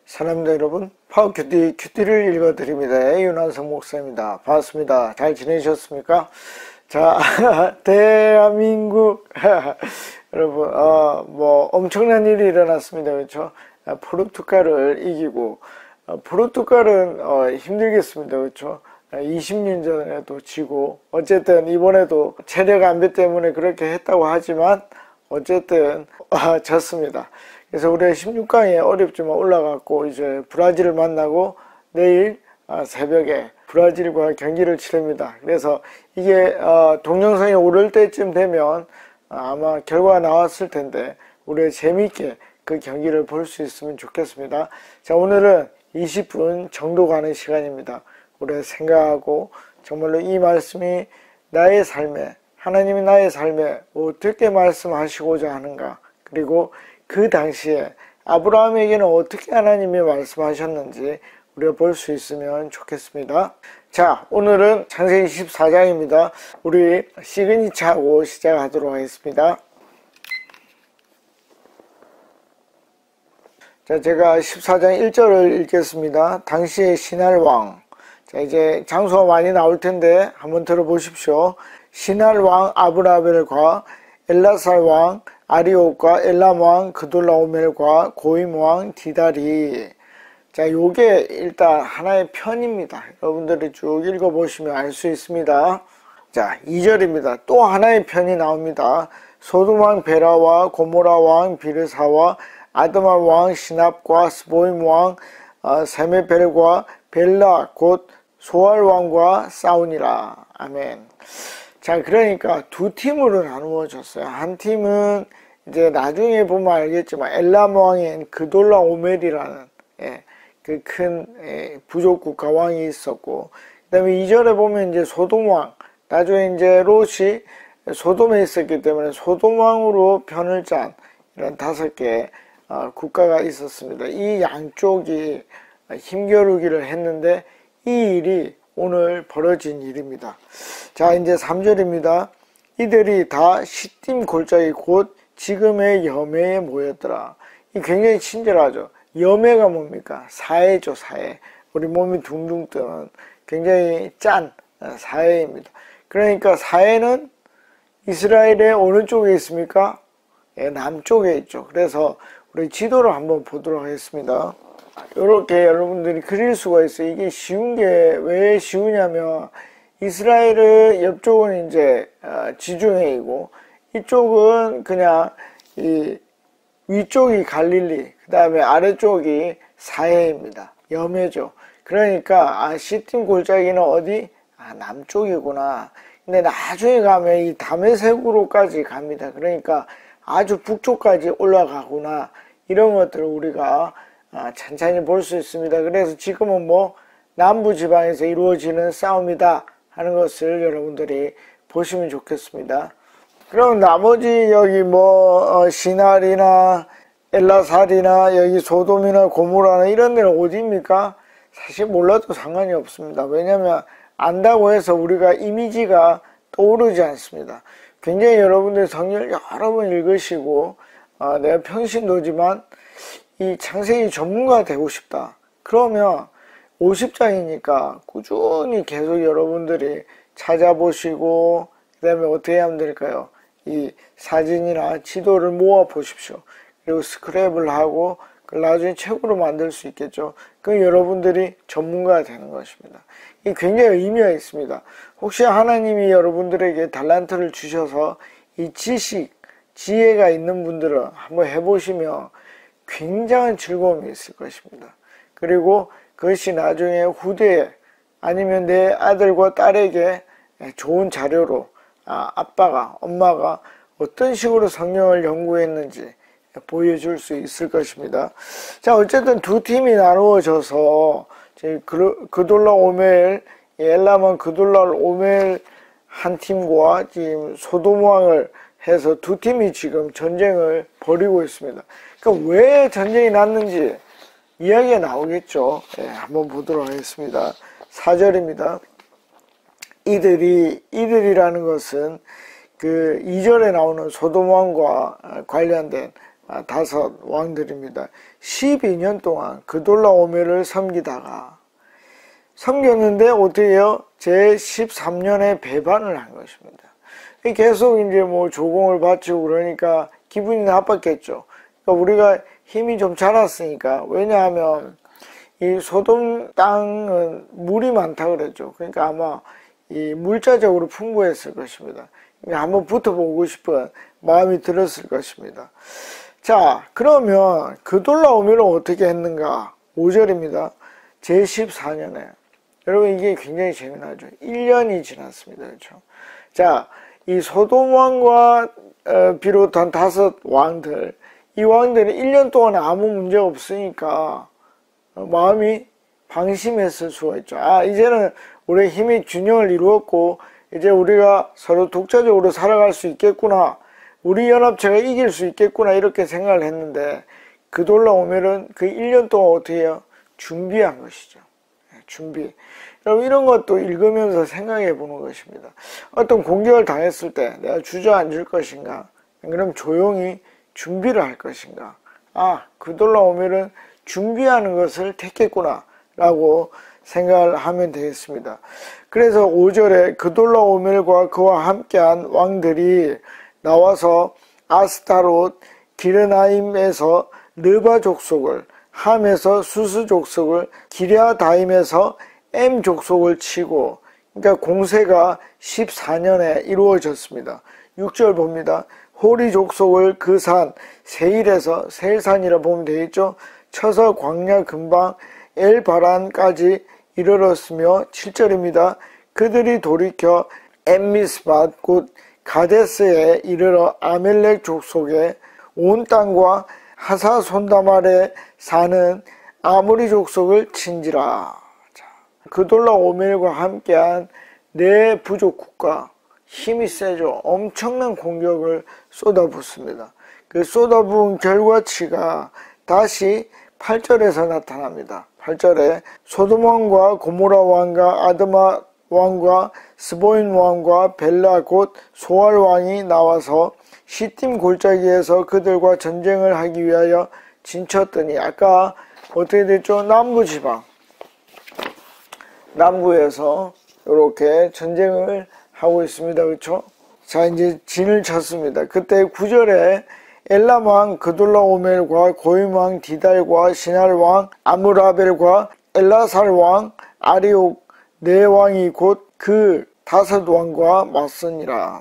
사랑합니다 여러분. 큐티를 읽어드립니다. 윤한성 목사입니다. 반갑습니다. 잘 지내셨습니까? 자, 대한민국 여러분 엄청난 일이 일어났습니다. 그렇죠? 포르투갈을 이기고 포르투갈은 힘들겠습니다. 그렇죠? 20년 전에도 지고 어쨌든 이번에도 체력 안배 때문에 그렇게 했다고 하지만 어쨌든 졌습니다. 그래서 우리가 16강에 어렵지만 올라갔고 이제 브라질을 만나고 내일 새벽에 브라질과 경기를 치릅니다. 그래서 이게 동영상이 오를 때쯤 되면 아마 결과가 나왔을 텐데 우리가 재미있게 그 경기를 볼 수 있으면 좋겠습니다. 자, 오늘은 20분 정도 가는 시간입니다. 우리가 생각하고 정말로 이 말씀이 나의 삶에, 하나님이 나의 삶에 어떻게 말씀하시고자 하는가, 그리고 그 당시에 아브라함에게는 어떻게 하나님이 말씀하셨는지 우리가 볼 수 있으면 좋겠습니다. 자, 오늘은 창세기 14장입니다. 우리 시그니처하고 시작하도록 하겠습니다. 자, 제가 14장 1절을 읽겠습니다. 당시의 신할왕. 자, 이제 장소가 많이 나올 텐데 한번 들어보십시오. 신할왕 아브라벨과 엘라살 왕 아리옥과 엘람 왕 그돌라오멜과 고임 왕 디다리. 자, 요게 일단 하나의 편입니다. 여러분들이 쭉 읽어보시면 알 수 있습니다. 자, 2절입니다. 또 하나의 편이 나옵니다. 소돔 왕 베라와 고모라 왕 비르사와 아드마 왕 시납과 스보임 왕 세메벨과 벨라 곧 소알 왕과 싸우니라. 아멘. 자, 그러니까 두 팀으로 나누어졌어요. 한 팀은 이제 나중에 보면 알겠지만 엘람 왕인 그돌라 오멜이라는 그 큰 부족 국가 왕이 있었고, 그 다음에 2절에 보면 이제 소돔 왕, 나중에 이제 롯이 소돔에 있었기 때문에 소돔 왕으로 편을 짠 이런 5개 국가가 있었습니다. 이 양쪽이 힘겨루기를 했는데 이 일이 오늘 벌어진 일입니다. 자, 이제 3절입니다. 이들이 다 시딤 골짜기 곧 지금의 여매에 모였더라. 이 굉장히 친절하죠. 여매가 뭡니까? 사해죠, 사해. 우리 몸이 둥둥 뜨는 굉장히 짠 사해입니다. 그러니까 사해는 이스라엘의 어느 쪽에 있습니까? 남쪽에 있죠. 그래서 우리 지도를 한번 보도록 하겠습니다. 이렇게 여러분들이 그릴 수가 있어요. 이게 쉬운 게 왜 쉬우냐면 이스라엘의 옆쪽은 이제 지중해이고 이쪽은 그냥 이 위쪽이 갈릴리, 그 다음에 아래쪽이 사해입니다. 여매죠. 그러니까 시딤 골짜기는 어디? 남쪽이구나. 근데 나중에 가면 이 다메섹으로까지 갑니다. 그러니까 아주 북쪽까지 올라가구나. 이런 것들을 우리가 찬찬히 볼 수 있습니다. 그래서 지금은 남부지방에서 이루어지는 싸움이다 하는 것을 여러분들이 보시면 좋겠습니다. 그럼 나머지 여기 시날이나 엘라살이나 여기 소돔이나 고모라나 이런 데는 어디입니까? 사실 몰라도 상관이 없습니다. 왜냐하면 안다고 해서 우리가 이미지가 떠오르지 않습니다. 굉장히 여러분들 성경을 여러 번 읽으시고 내가 평신도지만 이 창세기 전문가가 되고 싶다. 그러면 50장이니까 꾸준히 계속 여러분들이 찾아보시고 그 다음에 어떻게 하면 될까요? 이 사진이나 지도를 모아 보십시오. 그리고 스크랩을 하고 나중에 책으로 만들 수 있겠죠. 그 여러분들이 전문가가 되는 것입니다. 이게 굉장히 의미가 있습니다. 혹시 하나님이 여러분들에게 달란트를 주셔서 이 지식, 지혜가 있는 분들은 한번 해보시면 굉장한 즐거움이 있을 것입니다. 그리고 그것이 나중에 후대에 아니면 내 아들과 딸에게 좋은 자료로 아빠가, 엄마가 어떤 식으로 성경을 연구했는지 보여줄 수 있을 것입니다. 자, 어쨌든 두 팀이 나누어져서 그돌라 오멜, 엘람은 그돌라 오멜 한 팀과 지금 소돔 왕을 해서 두 팀이 지금 전쟁을 벌이고 있습니다. 그러니까 왜 전쟁이 났는지 이야기가 나오겠죠. 한번 보도록 하겠습니다. 4절입니다. 이들이라는 것은 그 2절에 나오는 소돔 왕과 관련된 다섯 왕들입니다. 12년 동안 그돌라오멜을 섬겼는데 어떻게 해요? 제13년에 배반을 한 것입니다. 계속 이제 뭐 조공을 바치고 그러니까 기분이 나빴겠죠. 그러니까 우리가 힘이 좀 자랐으니까. 왜냐하면 이 소돔 땅은 물이 많다 그랬죠. 그러니까 아마 이 물자적으로 풍부했을 것입니다. 한번 붙어보고 싶은 마음이 들었을 것입니다. 자, 그러면 그돌라오멜은 어떻게 했는가? 5절입니다. 제14년에. 여러분, 이게 굉장히 재미나죠. 1년이 지났습니다. 그렇죠? 자, 이 소돔 왕과 비롯한 다섯 왕들, 이 왕들은 1년 동안 아무 문제 없으니까 마음이 방심했을 수가 있죠. 이제는 우리의 힘이 균형을 이루었고 이제 우리가 서로 독자적으로 살아갈 수 있겠구나, 우리 연합체가 이길 수 있겠구나, 이렇게 생각을 했는데 그돌라오멜은 그 1년 동안 어떻게 해요? 준비한 것이죠. 준비. 여러분, 이런 것도 읽으면서 생각해 보는 것입니다. 어떤 공격을 당했을 때 내가 주저앉을 것인가, 그럼 조용히 준비를 할 것인가. 그돌라오멜은 준비하는 것을 택했구나 라고 생각을 하면 되겠습니다. 그래서 5절에 그돌라오멜과 그와 함께한 왕들이 나와서 아스타롯 기르나임에서 르바 족속을, 함에서 수스 족속을, 기랴다임에서 M 족속을 치고, 그러니까 공세가 14년에 이루어졌습니다. 6절 봅니다. 호리 족속을 그 산 세일에서, 세일산이라 보면 되겠죠. 쳐서 광야 근방 엘바란까지 이르렀으며, 7절입니다. 그들이 돌이켜 엠미스밭 곧 가데스에 이르러 아멜렉 족속의 온 땅과 하사손담 아래 사는 아모리 족속을 친지라. 그돌라오멜과 함께한 네 부족 국가, 힘이 세죠. 엄청난 공격을 쏟아붓습니다. 그 쏟아부은 결과치가 다시 8절에서 나타납니다. 8절에 소돔 왕과 고모라 왕과 아드마 왕과 스보인 왕과 벨라 곧 소알 왕이 나와서 시팀 골짜기에서 그들과 전쟁을 하기 위하여 진쳤더니, 아까 어떻게 됐죠? 남부지방, 남부에서 이렇게 전쟁을 하고 있습니다. 그렇죠? 자, 이제 진을 쳤습니다. 그때 9절에 엘람 왕 그돌라오멜과 고임 왕 디달과 시날 왕 아므라벨과 엘라살 왕 아리옥 네 왕이 곧 그 다섯 왕과 맞서니라.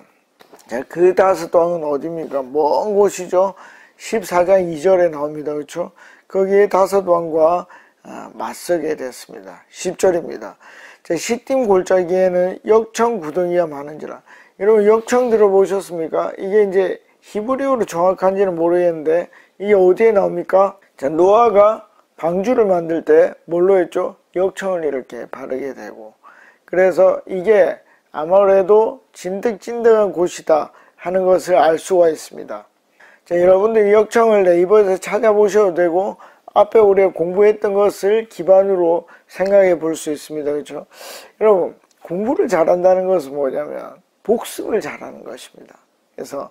자, 그 다섯 왕은 어디입니까? 먼 곳이죠. 14장 2절에 나옵니다. 그렇죠? 거기에 다섯 왕과 맞서게 됐습니다. 10절입니다. 시팀 골짜기에는 역청 구덩이가 많은지라. 여러분, 역청 들어보셨습니까? 이게 이제 히브리어로 정확한지는 모르겠는데 이게 어디에 나옵니까? 자, 노아가 방주를 만들 때 뭘로 했죠? 역청을 이렇게 바르게 되고, 그래서 이게 아무래도 진득진득한 곳이다 하는 것을 알 수가 있습니다. 자, 여러분들 역청을 네이버에서 찾아보셔도 되고 앞에 우리가 공부했던 것을 기반으로 생각해 볼 수 있습니다. 그렇죠? 여러분, 공부를 잘한다는 것은 뭐냐면 복습을 잘하는 것입니다. 그래서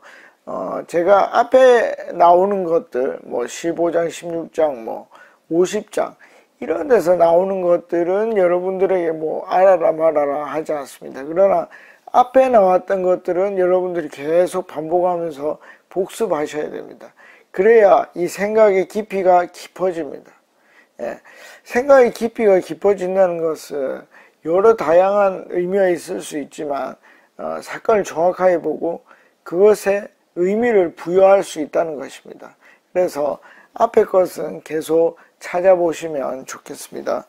제가 앞에 나오는 것들, 뭐 15장, 16장, 뭐 50장 이런 데서 나오는 것들은 여러분들에게 뭐 알아라 말아라 하지 않습니다. 그러나 앞에 나왔던 것들은 여러분들이 계속 반복하면서 복습하셔야 됩니다. 그래야 이 생각의 깊이가 깊어집니다. 생각의 깊이가 깊어진다는 것은 여러 다양한 의미가 있을 수 있지만 사건을 정확하게 보고 그것에 의미를 부여할 수 있다는 것입니다. 그래서 앞에 것은 계속 찾아보시면 좋겠습니다.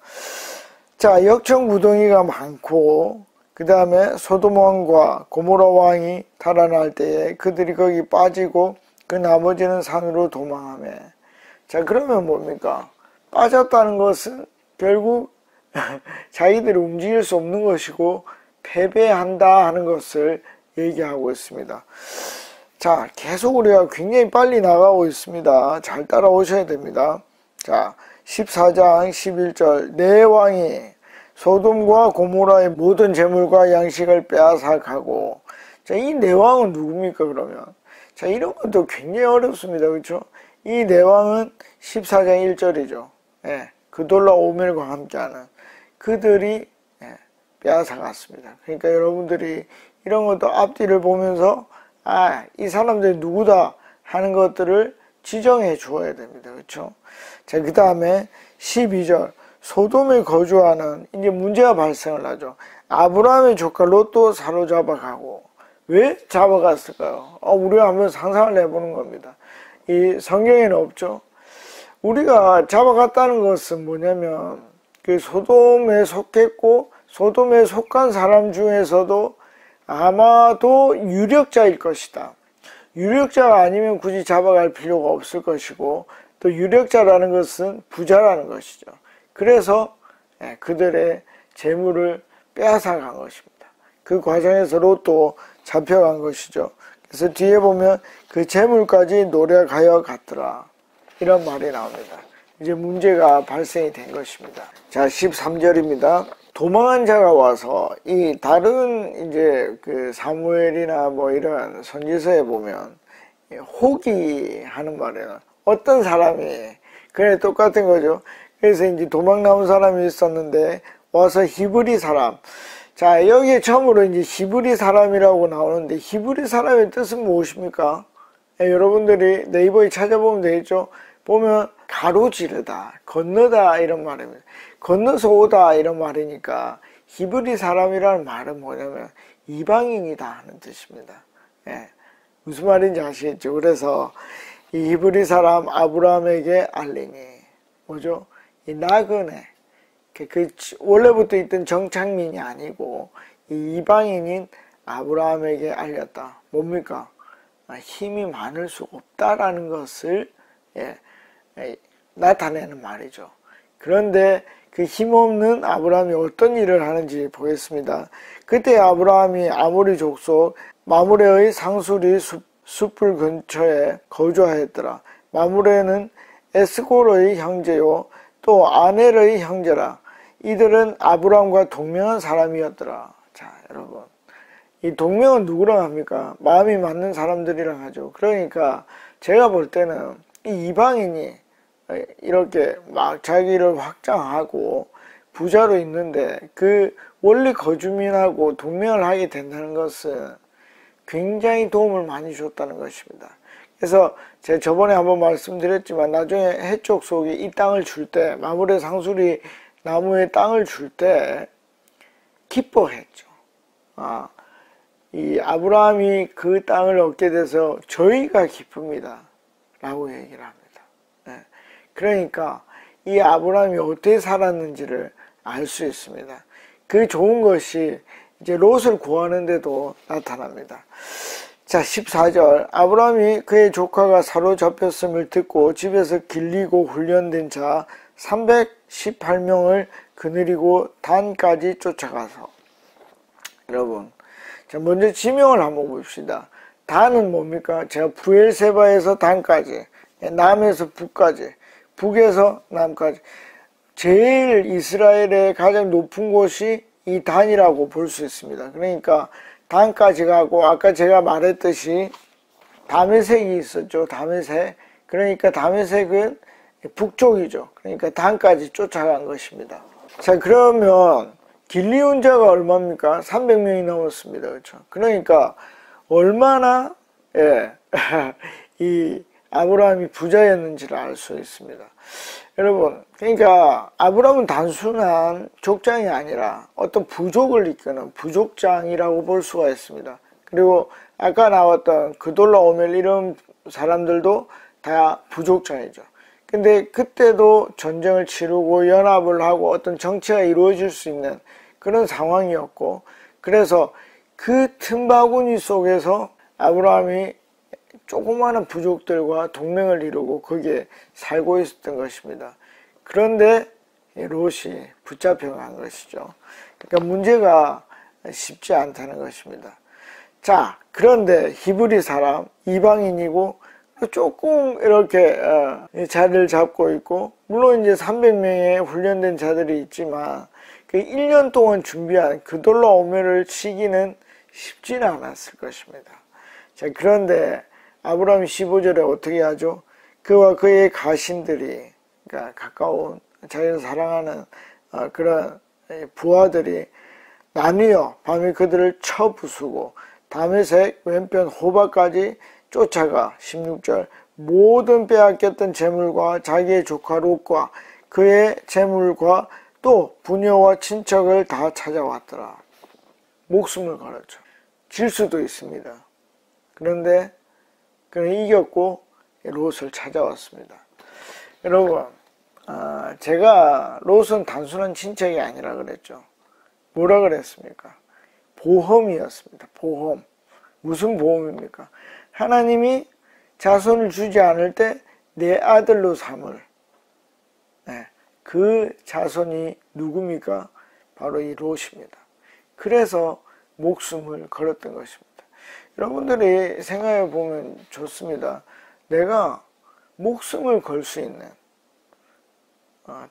자, 역청 구덩이가 많고 그 다음에 소돔 왕과 고모라 왕이 달아날 때에 그들이 거기 빠지고 그 나머지는 산으로 도망하며. 자, 그러면 뭡니까? 빠졌다는 것은 결국 자기들이 움직일 수 없는 것이고 패배한다 하는 것을 얘기하고 있습니다. 자, 계속 우리가 굉장히 빨리 나가고 있습니다. 잘 따라오셔야 됩니다. 자, 14장 11절 네 왕이 소돔과 고모라의 모든 재물과 양식을 빼앗아가고. 자, 이 네 왕은 누굽니까 그러면? 자, 이런 것도 굉장히 어렵습니다. 그렇죠? 이 내왕은 14장 1절이죠. 예, 그돌라 오멜과 함께하는 그들이 빼앗아갔습니다. 그러니까 여러분들이 이런 것도 앞뒤를 보면서 이 사람들이 누구다 하는 것들을 지정해 주어야 됩니다. 그렇죠? 자, 그 다음에 12절 소돔에 거주하는 이제 문제가 발생을 하죠. 아브라함의 조카 롯도 사로잡아 가고. 왜 잡아갔을까요? 우리가 한번 상상을 해보는 겁니다. 이 성경에는 없죠. 우리가 잡아갔다는 것은 뭐냐면 그 소돔에 속했고 소돔에 속한 사람 중에서도 아마도 유력자일 것이다. 유력자가 아니면 굳이 잡아갈 필요가 없을 것이고 또 유력자라는 것은 부자라는 것이죠. 그래서 그들의 재물을 빼앗아간 것입니다. 그 과정에서 롯도 잡혀간 것이죠. 그래서 뒤에 보면 그 재물까지 노력하여 갔더라. 이런 말이 나옵니다. 이제 문제가 발생이 된 것입니다. 자, 13절입니다. 도망한 자가 와서 이 다른 이제 그 사무엘이나 뭐 이런 선지서에 보면 호기하는 말에는 어떤 사람이 그래 똑같은 거죠. 그래서 이제 도망 나온 사람이 있었는데 와서 히브리 사람. 자, 여기에 처음으로 이제 히브리 사람이라고 나오는데 히브리 사람의 뜻은 무엇입니까? 여러분들이 네이버에 찾아보면 되겠죠. 보면 가로지르다, 건너다 이런 말입니다. 건너서 오다 이런 말이니까 히브리 사람이라는 말은 뭐냐면 이방인이다 하는 뜻입니다. 무슨 말인지 아시겠죠? 그래서 이 히브리 사람 아브라함에게 알리니 뭐죠? 이 나그네 그 원래부터 있던 정착민이 아니고 이 이방인인 아브라함에게 알렸다. 뭡니까? 힘이 많을 수 없다라는 것을 나타내는 말이죠. 그런데 그 힘없는 아브라함이 어떤 일을 하는지 보겠습니다. 그때 아브라함이 아모리 족속 마므레의 상수리 숲을 근처에 거주하였더라. 마므레는 에스골의 형제요 또 아넬의 형제라. 이들은 아브라함과 동명한 사람이었더라. 자, 여러분, 이 동명은 누구랑 합니까? 마음이 맞는 사람들이랑 하죠. 그러니까 제가 볼 때는 이 이방인이 이렇게 막 자기를 확장하고 부자로 있는데 그 원리 거주민하고 동명을 하게 된다는 것은 굉장히 도움을 많이 줬다는 것입니다. 그래서 제가 저번에 한번 말씀드렸지만 나중에 해쪽 속에 이 땅을 줄 때 마므레 상수리 나무의 땅을 줄 때 기뻐했죠. 이 아브라함이 그 땅을 얻게 돼서 저희가 기쁩니다 라고 얘기를 합니다. 그러니까 이 아브라함이 어떻게 살았는지를 알 수 있습니다. 그 좋은 것이 이제 롯을 구하는데도 나타납니다. 자, 14절 아브라함이 그의 조카가 사로잡혔음을 듣고 집에서 길리고 훈련된 자 318명을 거느리고 단까지 쫓아가서. 여러분, 자, 먼저 지명을 한번 봅시다. 단은 뭡니까? 제가 부엘세바에서 단까지, 남에서 북까지, 북에서 남까지, 제일 이스라엘의 가장 높은 곳이 이 단이라고 볼 수 있습니다. 그러니까 단까지 가고, 아까 제가 말했듯이 다메섹이 있었죠. 다메섹. 그러니까 다메섹은 북쪽이죠. 그러니까 단까지 쫓아간 것입니다. 자, 그러면 길리온 자가 얼마입니까? 300명이 넘었습니다. 그렇죠? 그러니까 얼마나 이 아브라함이 부자였는지를 알 수 있습니다. 여러분, 그러니까 아브라함은 단순한 족장이 아니라 어떤 부족을 이끄는 부족장이라고 볼 수가 있습니다. 그리고 아까 나왔던 그돌라 오멜 이런 사람들도 다 부족장이죠. 근데 그때도 전쟁을 치르고 연합을 하고 어떤 정치가 이루어질 수 있는 그런 상황이었고, 그래서 그 틈바구니 속에서 아브라함이 조그마한 부족들과 동맹을 이루고 거기에 살고 있었던 것입니다. 그런데 롯이 붙잡혀간 것이죠. 그러니까 문제가 쉽지 않다는 것입니다. 자, 그런데 히브리 사람, 이방인이고 조금 이렇게 자리를 잡고 있고, 물론 이제 300명의 훈련된 자들이 있지만 그 1년 동안 준비한 그돌라 오멜을 치기는 쉽지는 않았을 것입니다. 자, 그런데 아브라함이 15절에 어떻게 하죠? 그와 그의 가신들이, 그러니까 가까운 자기를 사랑하는 그런 부하들이 나뉘어 밤에 그들을 쳐 부수고 다메섹 왼편 호바까지 쫓아가 16절 모든 빼앗겼던 재물과 자기의 조카 롯과 그의 재물과 또 부녀와 친척을 다 찾아왔더라. 목숨을 걸었죠. 질 수도 있습니다. 그런데 그는 이겼고 롯을 찾아왔습니다. 여러분, 제가 롯은 단순한 친척이 아니라 그랬죠. 뭐라 그랬습니까? 보험이었습니다. 보험. 무슨 보험입니까? 하나님이 자손을 주지 않을 때 내 아들로 삼을, 그 자손이 누굽니까? 바로 이 롯입니다. 그래서 목숨을 걸었던 것입니다. 여러분들이 생각해 보면 좋습니다. 내가 목숨을 걸 수 있는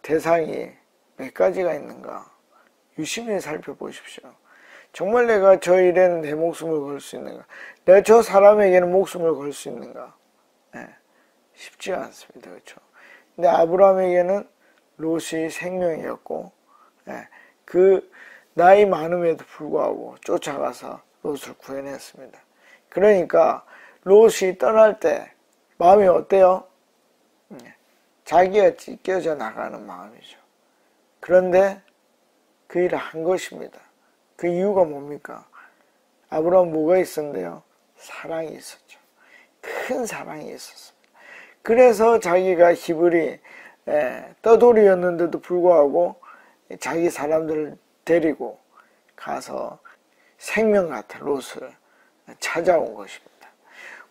대상이 몇 가지가 있는가? 유심히 살펴보십시오. 정말 내가 저 일에는 내 목숨을 걸 수 있는가? 내가 저 사람에게는 목숨을 걸 수 있는가? 쉽지 않습니다. 그렇죠? 근데 아브라함에게는 롯이 생명이었고, 그 나이 많음에도 불구하고 쫓아가서 롯을 구해냈습니다. 그러니까 롯이 떠날 때 마음이 어때요? 자기가 찢겨져 나가는 마음이죠. 그런데 그 일을 한 것입니다. 그 이유가 뭡니까? 아브라함 뭐가 있었는데요? 사랑이 있었죠. 큰 사랑이 있었습니다. 그래서 자기가 히브리 떠돌이였는데도 불구하고 자기 사람들을 데리고 가서 생명 같은 롯을 찾아온 것입니다.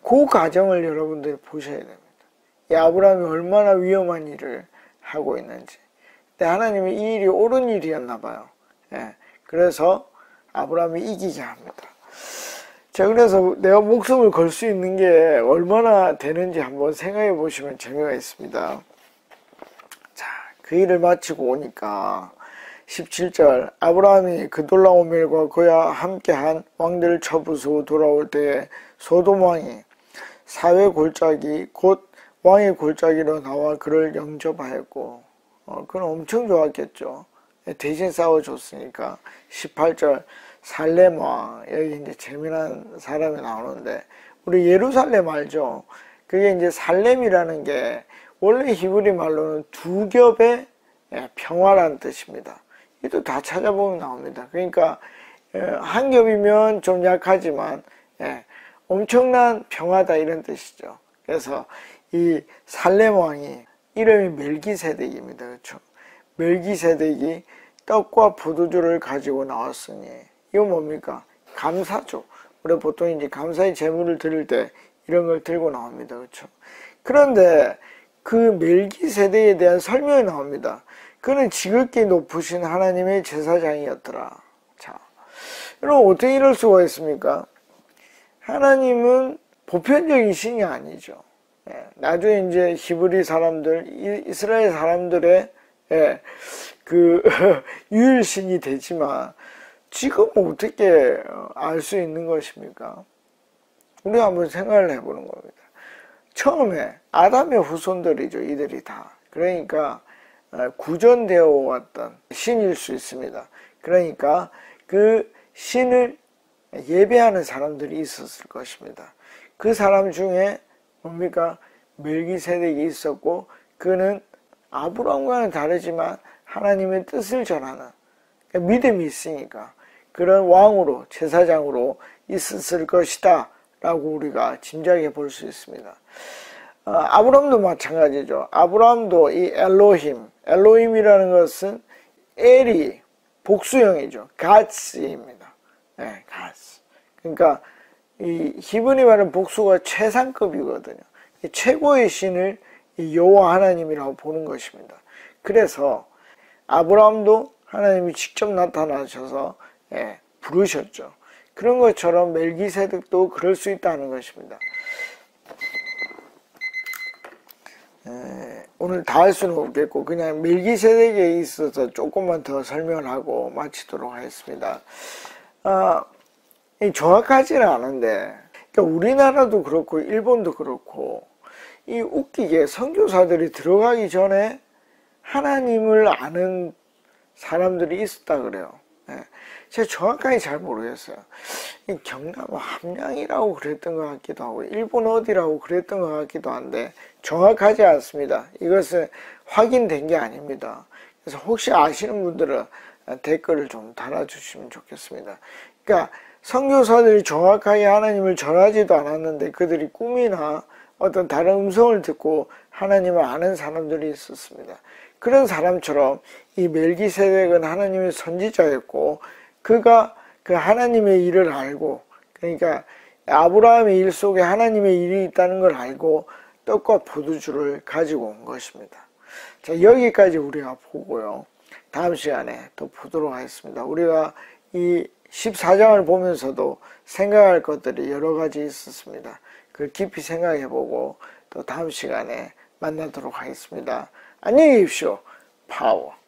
그 과정을 여러분들이 보셔야 됩니다. 이 아브라함이 얼마나 위험한 일을 하고 있는지. 근데 하나님이 이 일이 옳은 일이었나 봐요. 그래서 아브라함이 이기게 합니다. 자, 그래서 내가 목숨을 걸 수 있는 게 얼마나 되는지 한번 생각해 보시면 재미가 있습니다. 자, 그 일을 마치고 오니까 17절 아브라함이 그돌라오멜과 그와 함께한 왕들을 쳐부수고 돌아올 때에 소돔 왕이 사회 골짜기 곧 왕의 골짜기로 나와 그를 영접하였고 그는 엄청 좋았겠죠. 대신 싸워줬으니까. 18절 살렘 왕, 여기 이제 재미난 사람이 나오는데 우리 예루살렘 알죠? 그게 이제 살렘이라는 게 원래 히브리 말로는 두 겹의 평화라는 뜻입니다. 이도 다 찾아보면 나옵니다. 그러니까 한 겹이면 좀 약하지만 엄청난 평화다 이런 뜻이죠. 그래서 이 살렘 왕이 이름이 멜기세덱입니다. 그렇죠? 멜기세덱이 떡과 포도주를 가지고 나왔으니 이거 뭡니까? 감사죠. 우리 보통 이제 감사의 제물을 드릴 때 이런 걸 들고 나옵니다. 그렇죠? 그런데 그 멜기세덱에 대한 설명이 나옵니다. 그는 지극히 높으신 하나님의 제사장이었더라. 자, 여러분 어떻게 이럴 수가 있습니까? 하나님은 보편적인 신이 아니죠. 나중에 이제 히브리 사람들, 이스라엘 사람들의 그 유일신이 되지만 지금 어떻게 알 수 있는 것입니까? 우리가 한번 생각을 해보는 겁니다. 처음에 아담의 후손들이죠. 이들이 다. 그러니까 구전되어 왔던 신일 수 있습니다. 그러니까 그 신을 예배하는 사람들이 있었을 것입니다. 그 사람 중에 뭡니까? 멜기세덱이 있었고 그는 아브라함과는 다르지만 하나님의 뜻을 전하는 믿음이 있으니까 그런 왕으로 제사장으로 있었을 것이다 라고 우리가 짐작해 볼 수 있습니다. 아브라함도 마찬가지죠. 아브라함도 이 엘로힘이라는 것은 엘이 복수형이죠. 가츠입니다. 가츠. 그러니까 이 히브리 말은 복수가 최상급이거든요. 최고의 신을 여호와 하나님이라고 보는 것입니다. 그래서 아브라함도 하나님이 직접 나타나셔서 부르셨죠. 그런 것처럼 멜기세덱도 그럴 수 있다는 것입니다. 오늘 다 할 수는 없겠고 그냥 멜기세덱에 있어서 조금만 더 설명을 하고 마치도록 하겠습니다. 정확하지는 않은데 그러니까 우리나라도 그렇고 일본도 그렇고 이 웃기게 선교사들이 들어가기 전에 하나님을 아는 사람들이 있었다 그래요. 예. 제가 정확하게 잘 모르겠어요. 경남 함양이라고 그랬던 것 같기도 하고 일본 어디라고 그랬던 것 같기도 한데 정확하지 않습니다. 이것은 확인된 게 아닙니다. 그래서 혹시 아시는 분들은 댓글을 좀 달아주시면 좋겠습니다. 그러니까 선교사들이 정확하게 하나님을 전하지도 않았는데 그들이 꿈이나 어떤 다른 음성을 듣고 하나님을 아는 사람들이 있었습니다. 그런 사람처럼 이 멜기세덱은 하나님의 선지자였고 그가 그 하나님의 일을 알고, 그러니까 아브라함의 일 속에 하나님의 일이 있다는 걸 알고 떡과 포도주를 가지고 온 것입니다. 자, 여기까지 우리가 보고요. 다음 시간에 또 보도록 하겠습니다. 우리가 이 14장을 보면서도 생각할 것들이 여러 가지 있었습니다. 그걸 깊이 생각해보고 또 다음 시간에 만나도록 하겠습니다. 안녕히 계십시오. 파워.